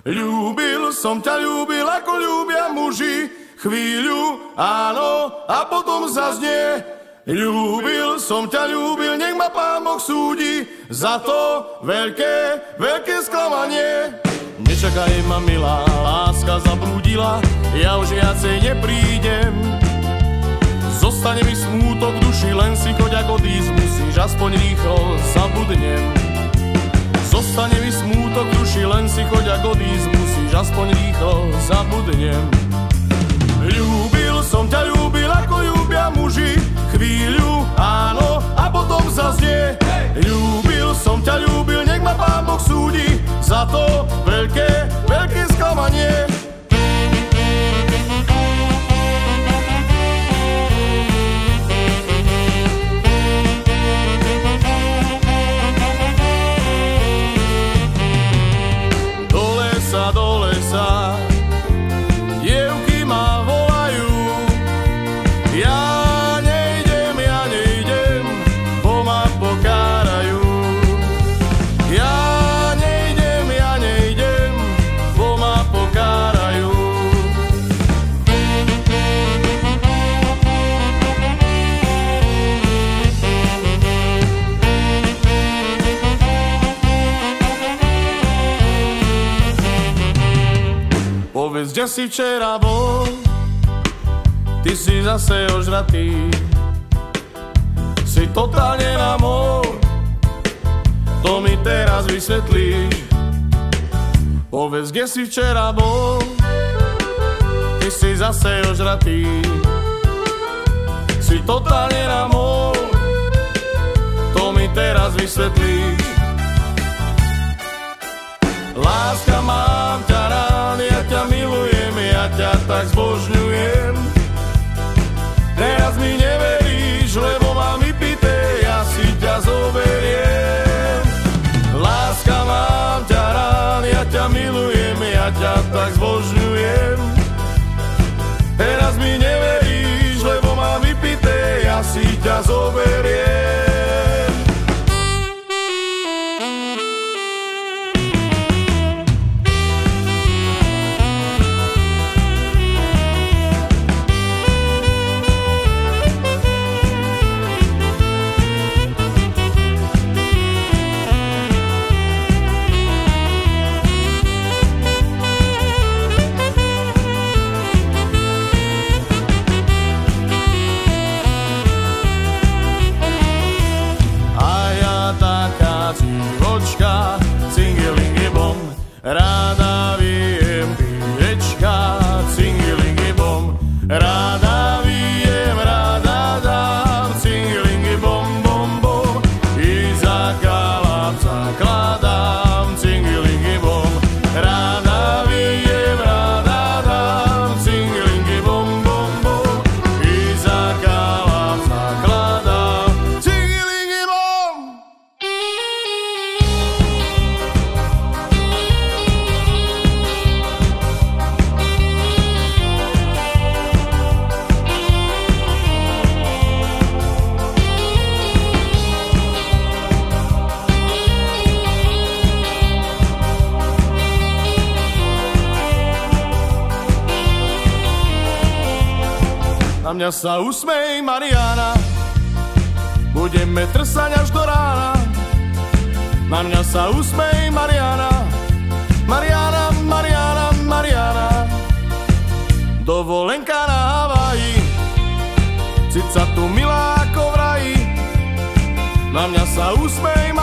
Ľúbil som ťa, ľúbil ako ľúbia muži, chvíľu áno a potom zaznie. Ľúbil som ťa, ľúbil, nech ma Pán Boh súdi za to veľké, veľké sklamanie. Nečakaj ma, milá, láska zablúdila, ja už viacej neprídem. Zostane mi smútok v duši, len si choď, ako odísť musíš, aspoň rýchlo zabudnem. Zostane mi smútok v duši, len si choď, ako odísť musíš, aspoň rýchlo zabudnem. Ľúbil som ťa, ľúbil ako ľúbia muži, chvíľu áno a potom zaznie. Ľúbil som ťa, ľúbil, nech ma Pán Boh súdi za to veľké, veľké sklamanie. Do lesa, dievky ma volajú, ja nejdem, bo ma pokárajú. Ja nejdem, bo ma pokárajú. Povedz, kde si včera bol, ty si zase ožratý, si totálne na mol, to mi teraz vysvetlíš. Povedz, kde si včera bol, ty si zase ožratý, si totálne na mol, to mi teraz vysvetlíš. Láska, mám ťa rád, ja ťa milujem, ja ťa tak zbožňujem. Teraz mi neveríš, lebo mám vypité, ja si ťa zoberiem. Láska, mám ťa rád, ja ťa milujem, ja ťa tak zbožňujem. Teraz mi neveríš, lebo mám vypité, ja si ťa zoberiem. Ráda viem pírečka, cingilingy bom. Ráda viem, ráda dám, cingilingy bom, bom, bom. I zakladám, zakladám, cingilingy bom. Ráda viem, ráda dám, cingilingy bom, bom, bom. I zakladám, zakladám, cingilingy bom. Na mňa sa usmej, Mariana, budeme trsať až do rána. Na mňa sa usmej, Mariana, Mariana, Mariana, Mariana. Dovolenka na Havaji, cica tu milá ako v raji. Na mňa sa usmej,